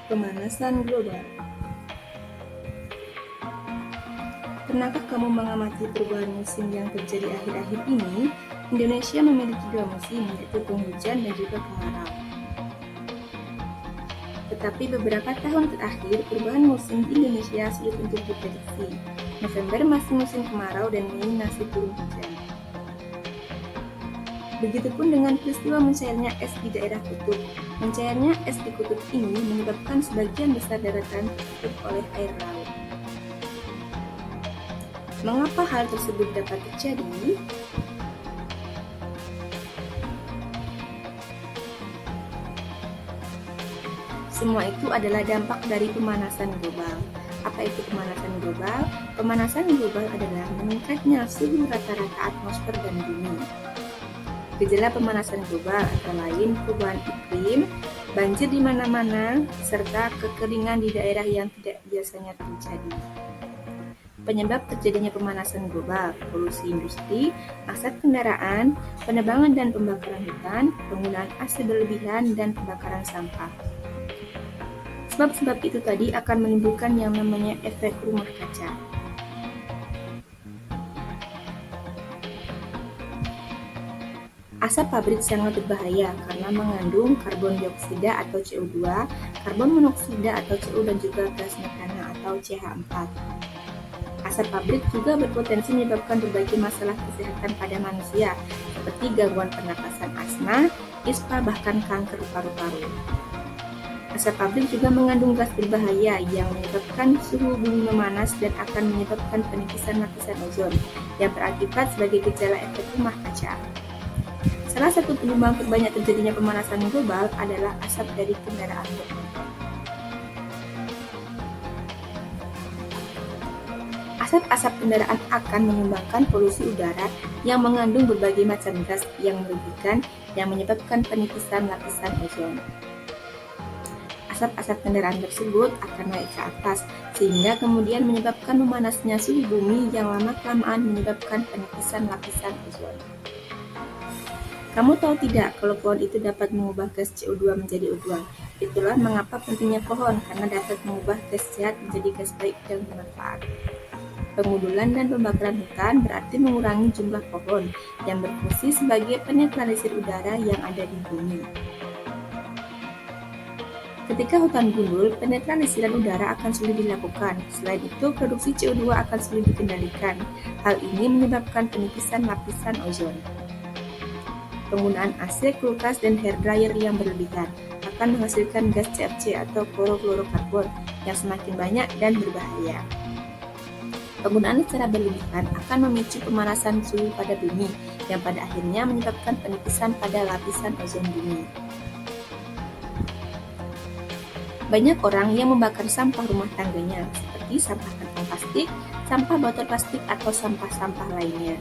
Pemanasan global. Pernahkah kamu mengamati perubahan musim yang terjadi akhir-akhir ini? Indonesia memiliki dua musim, yaitu penghujan dan juga kemarau. Tetapi beberapa tahun terakhir, perubahan musim di Indonesia sulit untuk diprediksi. November masih musim kemarau dan Mei masih turun hujan. Begitupun dengan peristiwa mencairnya es di daerah kutub. Mencairnya es di kutub ini menyebabkan sebagian besar daratan tertutup oleh air laut. Mengapa hal tersebut dapat terjadi? Semua itu adalah dampak dari pemanasan global. Apa itu pemanasan global? Pemanasan global adalah meningkatnya suhu rata-rata atmosfer dan bumi. Gejala pemanasan global antara lain perubahan iklim, banjir di mana-mana, serta kekeringan di daerah yang tidak biasanya terjadi. Penyebab terjadinya pemanasan global, polusi industri, asap kendaraan, penebangan dan pembakaran hutan, penggunaan AC berlebihan, dan pembakaran sampah. Sebab-sebab itu tadi akan menimbulkan yang namanya efek rumah kaca. Asap pabrik sangat berbahaya karena mengandung karbon dioksida atau CO2, karbon monoksida atau CO, dan juga gas metana atau CH4. Asap pabrik juga berpotensi menyebabkan berbagai masalah kesehatan pada manusia, seperti gangguan pernapasan asma, ispa, bahkan kanker paru-paru. Asap pabrik juga mengandung gas berbahaya yang menyebabkan suhu bumi memanas dan akan menyebabkan penipisan lapisan ozon, yang berakibat sebagai gejala efek rumah kaca. Salah satu penyumbang terbanyak terjadinya pemanasan global adalah asap dari kendaraan bermotor. Asap-asap kendaraan akan menyumbangkan polusi udara yang mengandung berbagai macam gas yang merugikan yang menyebabkan penipisan lapisan ozon. Asap-asap kendaraan tersebut akan naik ke atas sehingga kemudian menyebabkan memanasnya suhu bumi yang lama-kelamaan menyebabkan penipisan lapisan ozon. Kamu tahu tidak kalau pohon itu dapat mengubah gas CO2 menjadi O2? Itulah mengapa pentingnya pohon, karena dapat mengubah gas sehat menjadi gas baik dan bermanfaat. Pengundulan dan pembakaran hutan berarti mengurangi jumlah pohon yang berfungsi sebagai penetralisir udara yang ada di bumi. Ketika hutan gundul, penetralisiran udara akan sulit dilakukan. Selain itu, produksi CO2 akan sulit dikendalikan. Hal ini menyebabkan penipisan lapisan ozon. Penggunaan AC, kulkas, dan hair dryer yang berlebihan akan menghasilkan gas CFC atau klorofluorokarbon yang semakin banyak dan berbahaya. Penggunaan secara berlebihan akan memicu pemanasan suhu pada bumi yang pada akhirnya menyebabkan penipisan pada lapisan ozon bumi. Banyak orang yang membakar sampah rumah tangganya seperti sampah kantong plastik, sampah botol plastik, atau sampah-sampah lainnya.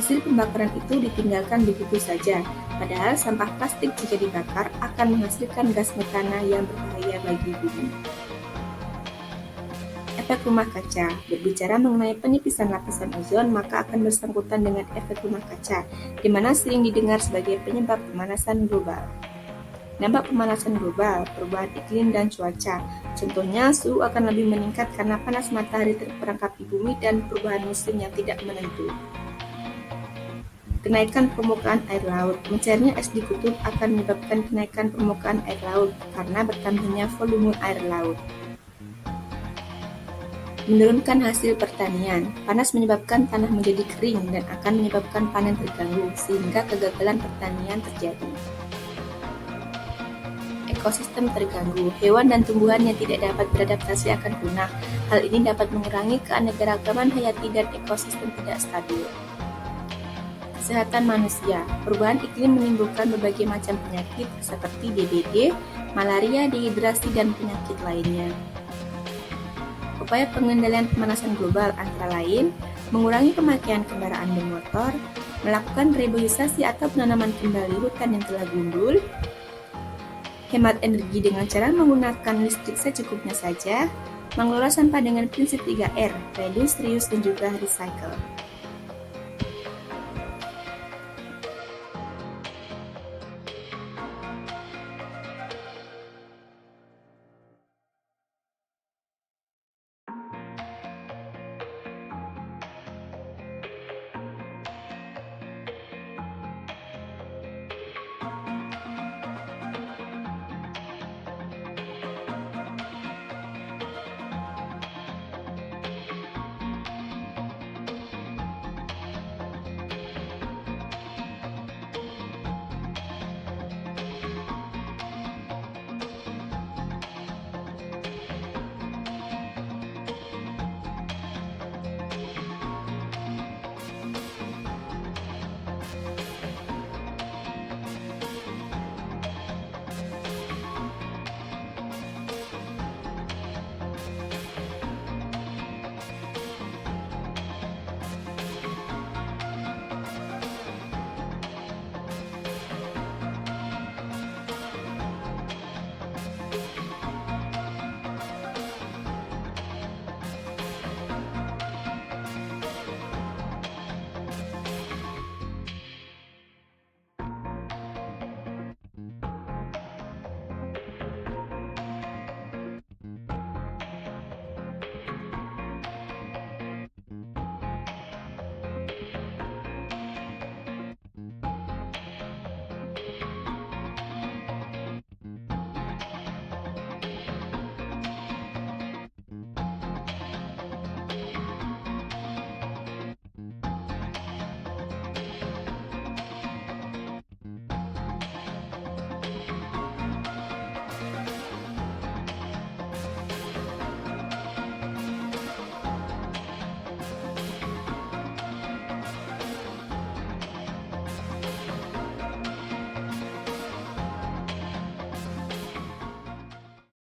Hasil pembakaran itu ditinggalkan begitu saja, padahal sampah plastik jika dibakar akan menghasilkan gas metana yang berbahaya bagi bumi. Efek rumah kaca. Berbicara mengenai penipisan lapisan ozon, maka akan bersangkutan dengan efek rumah kaca, di mana sering didengar sebagai penyebab pemanasan global. Dampak pemanasan global, perubahan iklim dan cuaca. Contohnya, suhu akan lebih meningkat karena panas matahari terperangkap di bumi dan perubahan musim yang tidak menentu. Kenaikan permukaan air laut. Mencairnya es di kutub akan menyebabkan kenaikan permukaan air laut karena bertambahnya volume air laut. Menurunkan hasil pertanian. Panas menyebabkan tanah menjadi kering dan akan menyebabkan panen terganggu sehingga kegagalan pertanian terjadi. Ekosistem terganggu. Hewan dan tumbuhan yang tidak dapat beradaptasi akan punah. Hal ini dapat mengurangi keanekaragaman hayati dan ekosistem tidak stabil. Kesehatan manusia. Perubahan iklim menimbulkan berbagai macam penyakit seperti DBD, malaria, dehidrasi, dan penyakit lainnya. Upaya pengendalian pemanasan global antara lain mengurangi pemakaian kendaraan bermotor, melakukan reboisasi atau penanaman kembali hutan yang telah gundul, hemat energi dengan cara menggunakan listrik secukupnya saja, mengelola sampah dengan prinsip 3R, reduce, reuse, dan juga recycle.